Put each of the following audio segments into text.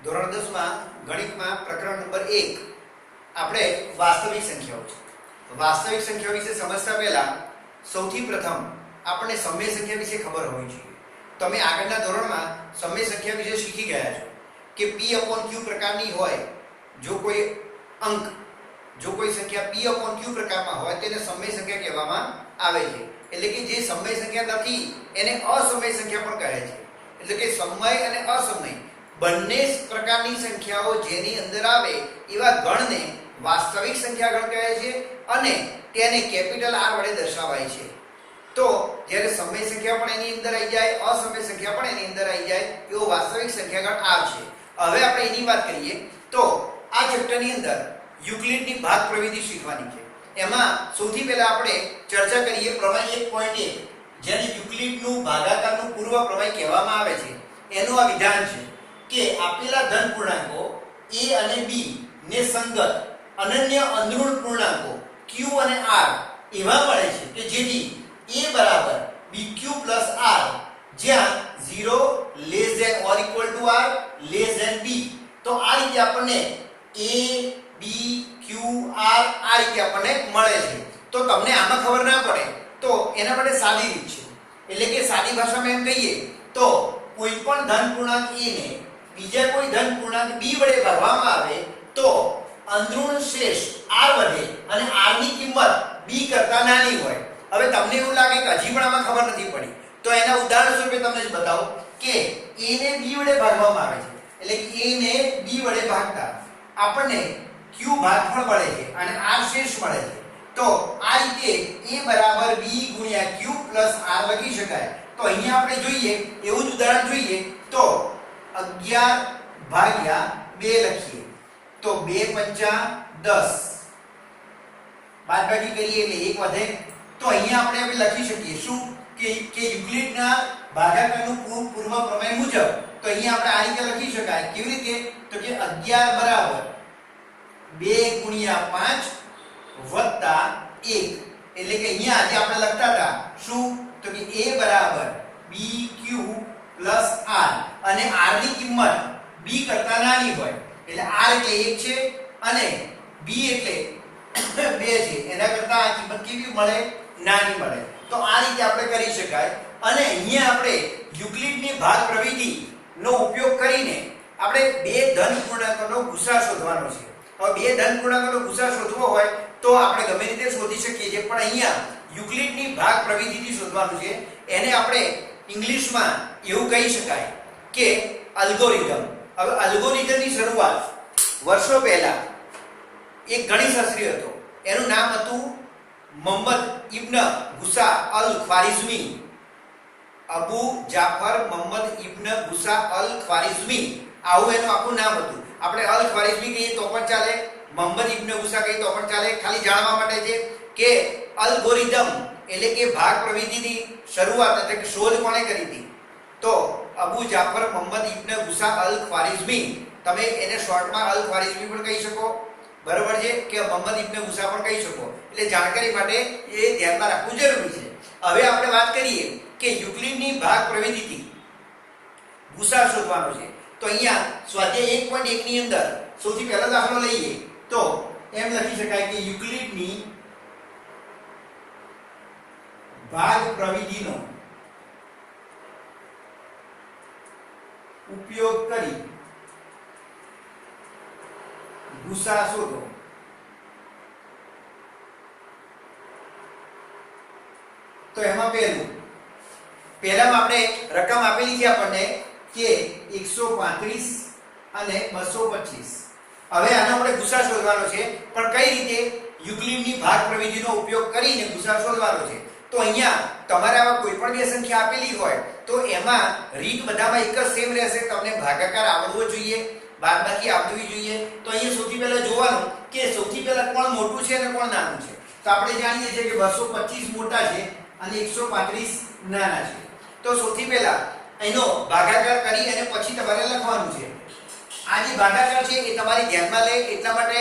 ધોરણ 10 માં ગણિતમાં પ્રકરણ નંબર 1 આપણે વાસ્તવિક સંખ્યાઓ છે. વાસ્તવિક સંખ્યાઓ વિશે સમજતા પહેલા સૌથી પ્રથમ આપણે સમય સંખ્યા વિશે ખબર હોવી જોઈએ. તમે આગળના ધોરણમાં સમય સંખ્યા વિશે શીખી ગયા છો કે p/q પ્રકારની હોય, જો કોઈ અંક, જો કોઈ સંખ્યા p/q પ્રકારમાં હોય તેને સમય સંખ્યા કહેવામાં આવે છે. એટલે કે જે સમય સંખ્યા નથી એને અસમય સંખ્યા પણ કહે છે. એટલે કે સમય અને અસમય બંને પ્રકારની સંખ્યાઓ જેની અંદર આવે એવા ગણને વાસ્તવિક સંખ્યા ગણ કહે છે અને તેને કેપિટલ R વડે દર્શાવાય છે. તો જ્યારે સમય સંખ્યા પણ એની અંદર આવી જાય, અસમય સંખ્યા પણ એની અંદર આવી જાય, એવો વાસ્તવિક સંખ્યા ગણ R છે. હવે આપણે એની વાત કરીએ તો આ ચેપ્ટરની અંદર યુક્લિડની ભાગ પ્રવિધિ શીખવાની છે. એમાં સૌથી પહેલા આપણે ચર્ચા કરીએ પ્રમેય 1.1 જેને યુક્લિડનું ભાગાકારનું પૂર્વ પ્રમેય કહેવામાં આવે છે. એનું આ વિધાન છે કે આપેલા ધન પૂર્ણાંકો a અને b ને સંગત અનન્ય અંદરૂણ પૂર્ણાંકો q અને r એવા મળે છે કે જેથી a બરાબર bq + r જ્યાં 0 ≤ r b. તો આ રીતે આપણને a b q r આ રીતે આપણને મળે છે. તો તમને આમાં ખબર ના પડે તો એના માટે સાદી રીત છે. એટલે કે સાદી ભાષામાં એમ કહીએ તો કોઈ પણ ધન પૂર્ણાંક a ને બીજા કોઈ ધન પૂર્ણાંક b વડે ભાગવામાં આવે તો અંદરૂણ શેષ r વધે અને r ની કિંમત b કરતા નાની હોય. હવે તમને એવું લાગે કે હજી પણ આમાં ખબર નથી પડી તો એના ઉદાહરણ સ્વરૂપે તમને જ બતાવો કે a ને b વડે ભાગવામાં આવે છે. એટલે કે a ને b વડે ભાગતા આપણને q ભાગફળ મળે છે અને r શેષ મળે છે. તો આ રીતે a બરાબર b ગુણ્યા q પ્લસ r લખી શકાય. તો અહીંયા આપણે જોઈએ એવું જ ઉદાહરણ જોઈએ તો 11 ભાગ્યા 2 લખીએ તો 2 પંચા 10, બાદબાકી કરીએ એટલે 1 વધે. તો અહીંયા આપણે હવે લખી શકીએ શું કે યુક્લિડના ભાગાકારનું પૂર્વ પ્રમેય મુજબ તો અહીંયા આપણે આ રીતે લખી શકાય. કેવી રીતે? તો કે 11 બરાબર 2 ગુણ્યા 5 વત્તા 1. એટલે કે અહીંયા આજે આપણે લખતા હતા શું તો કે a બરાબર bq પ્લસ r અને r ની કિંમત b કરતા નાની હોય. એટલે r એટલે 1 છે અને b એટલે 2 છે. એના કરતા આ કિંમત કેવી મળે? નાની મળે. તો આ રીતે આપણે કરી શકાય. અને અહીંયા આપણે યુક્લિડની ભાગ પ્રવિધિ નો ઉપયોગ કરીને આપણે બે ધન પૂર્ણાંકોનો ગુસા શોધવાનો છે. હવે બે ધન પૂર્ણાંકોનો ગુસા શોધવો હોય તો આપણે ગમે રીતે શોધી શકીએ છીએ, પણ અહીંયા યુક્લિડની ભાગ પ્રવિધિથી શોધવાનું છે. એને આપણે ઇંગ્લિશમાં એવું કહી શકાય કે અલ્ગોરિધમ. હવે અલ્ગોરિધમની શરૂઆત વર્ષો પહેલા એક ગણિતશાસ્ત્રી હતો, એનું નામ હતું મોહમ્મદ ઇબ્ન ગુસા અલ ખ્વારિઝમી. અબુ જાફર મોહમ્મદ ઇબ્ન ગુસા અલ ખ્વારિઝમી, આવું એનું આખું નામ હતું. આપણે અલ ખ્વારિઝમી કહીએ તો પણ ચાલે, મોહમ્મદ ઇબ્ન ગુસા કહીએ તો પણ ચાલે. ખાલી જાણવા માટે છે કે અલ્ગોરિધમ એટલે કે ભાગ પ્રવિધિની શરૂઆત એટલે કે શોધ કોણે કરી હતી? તો અબુ જાફર મોહમ્મદ ઇબ્ન ગુસા અલ ખ્વારિઝમી. તમે એને શોર્ટમાં અલ ખ્વારિઝમી પણ કહી શકો, બરોબર છે, કે મોહમ્મદ ઇબ્ન ગુસા પણ કહી શકો. એટલે જાણકારી માટે એ ધ્યાનમાં રાખવું જરૂરી છે. હવે આપણે વાત કરીએ કે યુક્લિડની ભાગ પ્રવિધિથી ગુસા શોધવાનો છે. તો અહીંયા સ્વાધ્યાય 1.1 ની અંદર સૌથી પહેલો દાખલો લઈએ તો એમ લખી શકાય કે યુક્લિડની ભાગ પ્રવિધિનો ઉપયોગ કરી ગુસા શોધો. તો એમાં પહેલામાં આપણે રકમ આપેલી છે આપણને કે 135 અને 225. હવે આનો આપણે ગુસા શોધવાનો છે, પણ કઈ રીતે? યુક્લિડની ભાગ પ્રવિધિનો ઉપયોગ કરીને ગુસા શોધવાનો છે. તો અહીંયા તમારે આવા કોઈ પણ બે સંખ્યા આપેલી હોય તો એમાં રીત બધામાં એક જ સેમ રહેશે. તમને ભાગાકાર આવડવો જોઈએ, બાદબાકી આવડવી જોઈએ. તો અહીંયા સૌથી પહેલા જોવાનું કે સૌથી પહેલા કોણ મોટું છે અને કોણ નાનું છે. તો આપણે જાણીએ છીએ કે 225 મોટા છે અને 135 નાના છે. તો સૌથી પહેલા એનો ભાગાકાર કરી અને પછી તમારે લખવાનું છે. આ જે ભાગાકાર છે એ તમારી ધ્યાનમાં લે એટલા માટે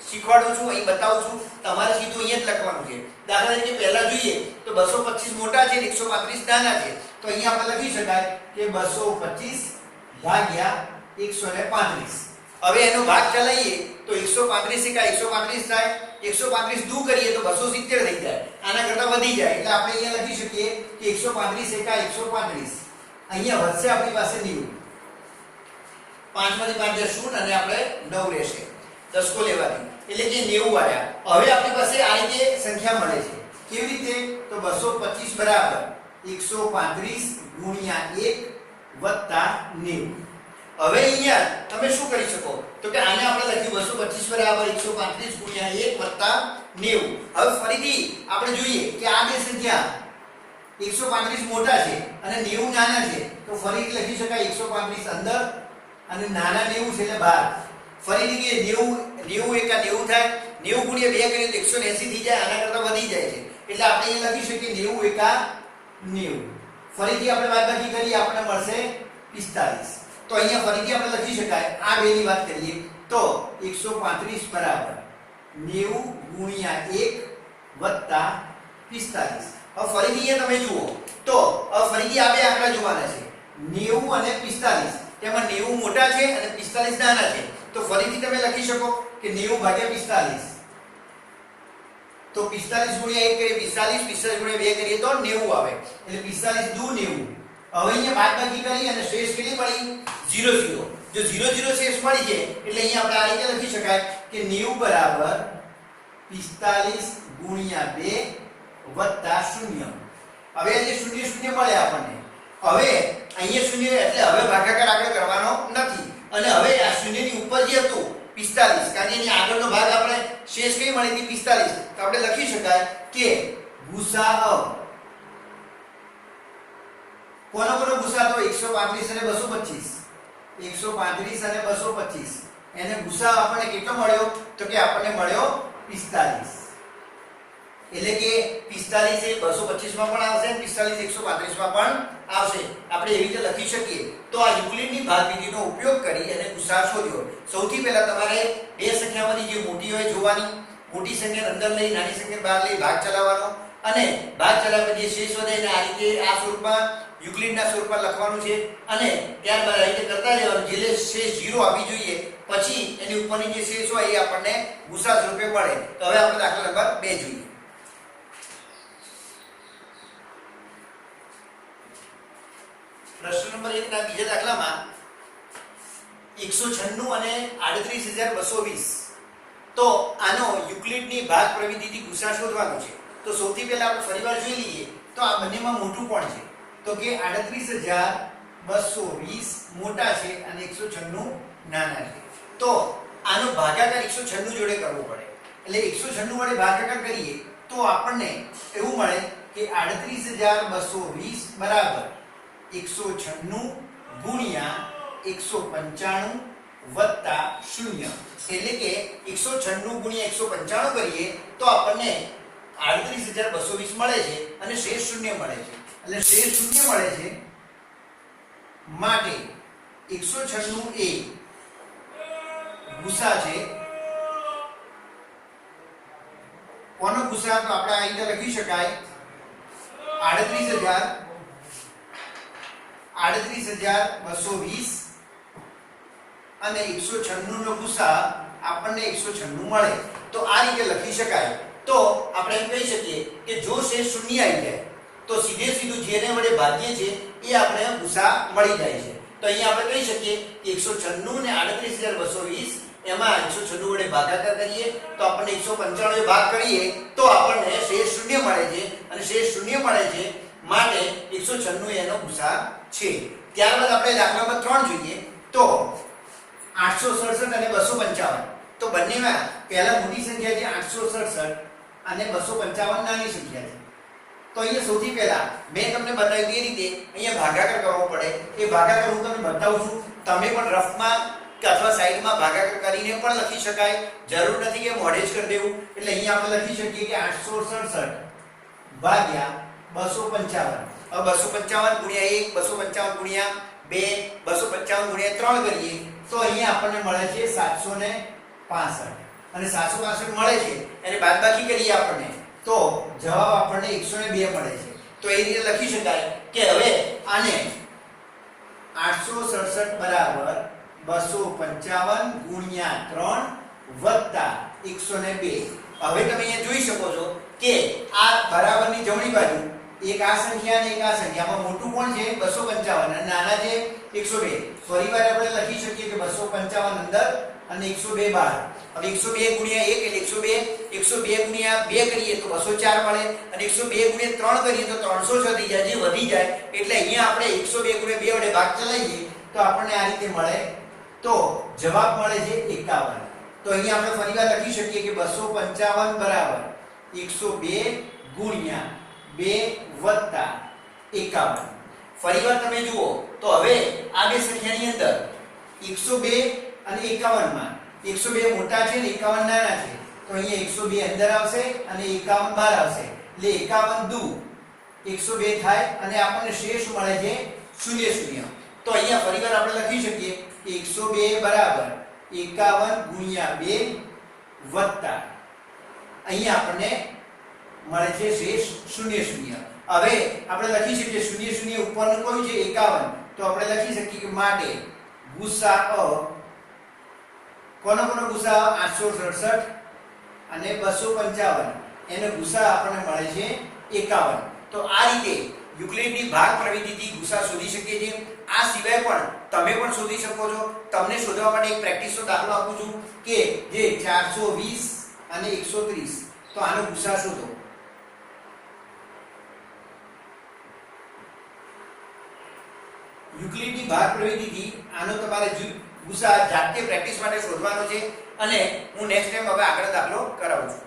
શીખવાડું છું, અહીં બતાવું છું. તમારે સીધું અહીંયા જ લખવાનું છે. દાખલા તરીકે પહેલા જોઈએ તો 225 મોટા છે અને 135 નાના છે. તો અહીંયા આપણે લખી શકાય કે 225 ભાગ્યા 135. હવે એનો ભાગ ચલાવીએ તો 135 એકા 135 થાય. 135 દૂર કરીએ તો 270 થઈ જાય. આના કરતા વધી જાય એટલે આપણે અહીંયા લખી શકીએ કે 135 એકા 135. અહીંયા વધશે આપણી પાસે 90. 5 માંથી 5 જશે શૂન્ય અને આપણે 9 રહેશે. દસકો લેવાથી એટલે કે 90 આવ્યા. હવે આપણી પાસે આ રીતે સંખ્યા મળે છે. કેવી રીતે? તો 225 બરાબર 135 ગુણ્યા 1 વત્તા 90. હવે અહીંયા તમે શું કરી શકો તો કે આને આપણે લખ્યું 225 બરાબર 135 ગુણ્યા 1 વત્તા 90. હવે ફરીથી આપણે જોઈએ કે આ બે સંખ્યા 135 મોટા છે અને 90 નાના છે તો ફરીથી લખી શકાય 135 અંદર અને નાના 90 છે એટલે બહાર. ફરીથી કે 90 એકા 90 થાય. 90 ગુણ્યા 2 કરીએ તો 180 થઈ જાય. આના કરતા વધી જાય છે એટલે આપણે અહીંયા લખી શકીએ 90 એકા 90. ફરીથી આપણે બાદબાકી કરીએ આપણને મળશે 45. તો અહીંયા ફરીથી આપણે લખી શકાય આ બેની વાત કરીએ તો 135 બરાબર 90 ગુણ્યા 1 વત્તા 45. હવે ફરીથી અહીંયા તમે જુઓ તો હવે ફરીથી આ બે આંકડા જોવાના છે 90 અને 45. તેમાં 90 મોટા છે અને 45 નાના છે તો ફરીથી તમે લખી શકો કે 90 ભાગ્યા 45. તો 45 ગુણ્યા 1 કરીએ 45 ગુણ્યા 2 કરીએ તો 90 આવે એટલે 45 દૂ 90. હવે અહીંયા બાદબાકી કરી અને શેષ કેટલી મળી 00. જો 00 શેષ મળી છે એટલે અહીંયા આપણે આ રીતે લખી શકાય કે 90 બરાબર 45 ગુણ્યા 2 વત્તા 0. હવે આજે 0 0 મળે આપણને. હવે અહીંયા 0 એટલે હવે ભાગાકાર આપણે કરવાનો નથી અને હવે આ 0 ની ઉપર જે હતું 45 કારણ કે એની આગળનો ભાગ આપણે શેષ કઈ મળી હતી 45 તો આપણે લખી શકાય કે ગુસાઅ કોનો ગુસા તો 135 અને 225. 135 અને 225 એને ગુસા આપણને કેટલો મળ્યો તો કે આપણને મળ્યો 45. એટલે કે 45 એ 225 માં પણ આવશે અને 45 135 માં પણ આવશે. આપણે એવી રીતે લખી શકીએ. તો આ યુક્લિડની ભાગવિધિનો ઉપયોગ કરી અને ગુસા શોધ્યો. સૌથી પહેલા તમારે બે સંખ્યામાંથી જે મોટી હોય જોવાની. મોટી સંખ્યાને અંદર લઈ નાની સંખ્યાને બહાર લઈ ભાગ ચલાવવાનો અને ભાગ ચલાવ્યા જે શેષ વધે એને આ રીતે આ સ્વરૂપમાં યુક્લિડના સ્વરૂપમાં લખવાનું છે અને ત્યારબાદ આ રીતે કરતા રહેવાનું. જે શેષ 0 આવી જોઈએ પછી એની ઉપરની જે શેષ હોય એ આપણને ગુસા સ્વરૂપે મળે. તો હવે આપણે દાખલા નંબર 2 જોઈએ. પ્રશ્ન નંબર 1 ના બીજા દાખલામાં 196 અને 38220. તો આનો યુક્લિડની ભાગ પ્રવિધિથી ગુસા શોધવાનો છે. તો સૌથી પહેલા આપણે ફરીવાર જોઈ લઈએ તો આ બંનેમાં મોટું કોણ છે તો કે 38220 મોટા છે અને 196 નાના છે. તો આનો ભાગાકાર 196 જોડે કરવો પડે. એટલે 196 વડે ભાગાકાર કરીએ તો આપણને એવું મળે કે 38220 બરાબર 196 ગુણ્યા 195 વત્તા 0. એટલે કે 196 ગુણ્યા 195 કરીએ તો આપણને 38220 મળે છે અને શેષ 0 મળે છે. એટલે શેષ 0 મળે છે માટે 196 એ ગુસા છે. કોનો ગુસા તો આપણે આ રીતે લખી શકાય 38220 અને 196 નો ગુસા આપણને 196 મળે. તો આ રીતે લખી શકાય. તો આપણે એમ કહી શકીએ કે જો શેષ 0 આવી જાય તો સીધે સીધું જેને વડે ભાગીએ છે એ આપણે ગુસા મળી જાય છે. તો અહીંયા આપણે કહી શકીએ કે 196 ને 38220 એમાં 196 વડે ભાગાકાર કરીએ તો આપણને 195 ભાગ કરીએ તો આપણને શેષ 0 મળે છે અને શેષ 0 મળે છે માટે 196 એનો ગુસા છે. ત્યારબાદ આપણે દાખલા નંબર 3 જોઈએ તો 867 અને 255. તો બંનેમાં પહેલા મોટી સંખ્યા છે 867 અને 255 નાની સંખ્યા છે. તો અહીંયા સૌથી પહેલા મેં તમને બતાવ્યું એ રીતે અહીંયા ભાગાકાર કરવો પડે. એ ભાગાકાર હું તમને બતાવું છું. તમે પણ રફમાં કે અથવા સાઈડમાં ભાગાકાર કરીને પણ લખી શકાય. જરૂર નથી કે મોઢે જ કરી દેવું. એટલે અહીંયા આપણે લખી શકીએ કે 867 ભાગ્યા 255. હવે 255 ગુણ્યા 1 255 ગુણ્યા 2 255 ગુણ્યા 3 કરીએ તો અહીંયા આપણને મળે છે 765 અને 765 મળે છે એને બાદબાકી કરીએ આપણને તો જવાબ આપણને 102 મળે છે. તો એ રીતે લખી શકાય કે હવે આને 867 બરાબર 255 ગુણ્યા 3 વત્તા 102. હવે તમે અહીંયા જોઈ શકો છો કે આ બરાબરની જમણી બાજુ એક આ સંખ્યા અને એક આ સંખ્યામાં મોટું કોણ છે 255 અને નાના છે 102. ફરીવાર આપણે લખી શકીએ કે 255 અંદર અને 102 બહાર. હવે 102 ગુણ્યા 1 એટલે 102 ગુણ્યા 2 કરીએ તો 204 મળે અને 102 ગુણ્યા 3 કરીએ તો 306 થઈ જાય, જે વધી જાય. એટલે અહીંયા આપણે 102 ગુણ્યા 2 વડે ભાગ ચલાવીએ તો આપણને આ રીતે મળે, તો જવાબ મળે છે 51. તો અહીંયા આપણે ફરીવાર લખી શકીએ કે 255 બરાબર 102 ગુણ્યા 2 વત્તા 51. ફરીવાર તમે જુઓ તો હવે આ બે સંખ્યાની અંદર 102 અને 51 માં 102 મોટા છે ને 51 નાના છે, તો અહીંયા 102 અંદર આવશે અને 51 બહાર આવશે, એટલે 51 દુ 102 થાય અને આપણને શેષ મળે છે 0 0. તો અહીંયા ફરીવાર આપણે લખી શકીએ કે 102 બરાબર 51 ગુણ્યા 2 વત્તા અહીંયા આપણને મળે છે શેષ 0 0. હવે આપણે લખી શકીએ 0 0 ઉપરનું કયું છે 51, તો આપણે લખી શકીએ કે માટે ગુસાઅ કોનો ગુસાઅ 867 અને 255 એનો ગુસાઅ આપણને મળે છે 51. તો આ રીતે યુક્લિડની ભાગ પ્રવિધિથી ગુસાઅ શોધી શકીએ છીએ. આ સિવાય પણ તમે પણ શોધી શકો છો. તમને શોધવા માટે એક પ્રેક્ટિસનો દાખલો આપું છું કે જે 420 અને 130, તો આનો ગુસાઅ શોધો. યુક્લિડની ભાગ પ્રવિધિથી આનો તમારે ગુસાઅ જાતે પ્રેક્ટિસ માટે શોધવાનો છે અને હું નેક્સ્ટ ટાઈમ હવે આગળ દાખલો કરાવું છું.